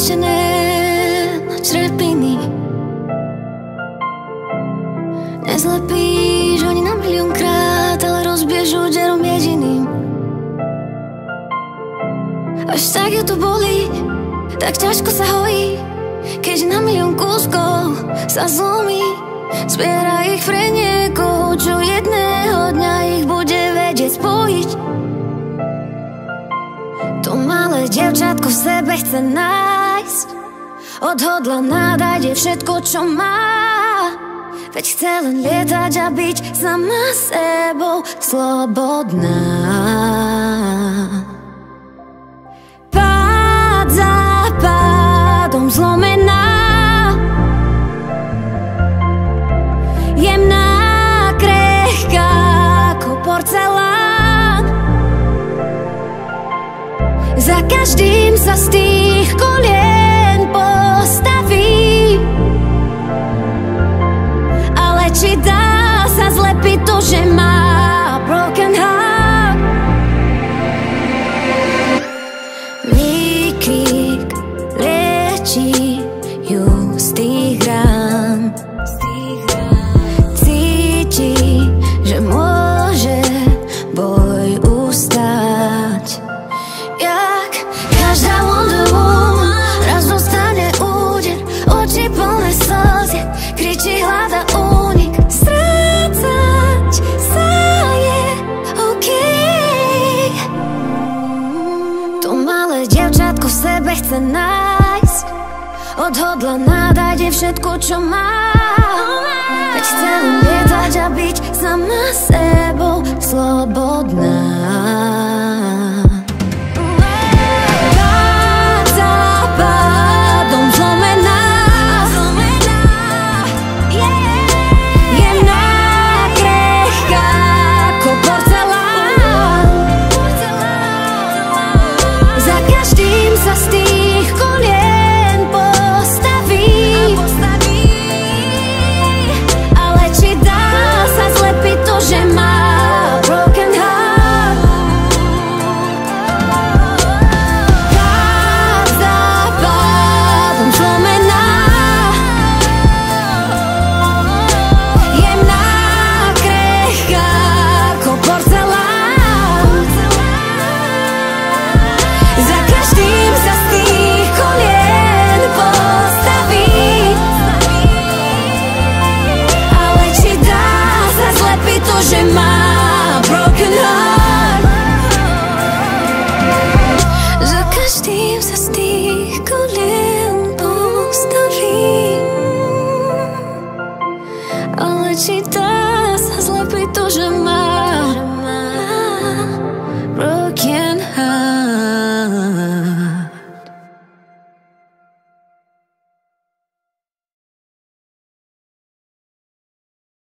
vyriešené črepiny. Nezlepíš ani na miliónkrát, ale rozbiješ úderom jediným. Až tak ju to bolí, tak ťažko sa hojí, keď na milión kúskov sa zlomí. Zbiera ich pre niekoho, čo jedného dňa ich bude vedieť spojiť. To malé dievčatko v sebe chce nájsť, odhodlaná dať jej všetko, čo má. Veď chce len lietať a byť sama sebou slobodná. Pád za pádom zlomená, jemná, krehká ako porcelán. Za každým sa z tých kolien postaví, ale či dá sa zlepiť to, že má broken heart? Výkrik liečí ju z tých rán. Cíti, že môže boj ustať. Jak každá Wonder Woman raz dostane úder, oči plné slziek, kričí, hľada únik. Strácať sa je okej. To malé dievčatko v sebe chce nájsť, odhodlaná dať jej všetko, čo má. Veď chce len lietať a byť sama sebou slobodná. Pád za pádom zlomená, jemná, krehká ako porcelán. Za každým sa z tých kolien postaví, ale či dá sa zlepiť to, že má broken heart? Pád za pádom zlomená, jemná, krehká ako porcelán. Za každým sa z tých kolien postaví, ale či dá sa zlepiť to, že má broken heart?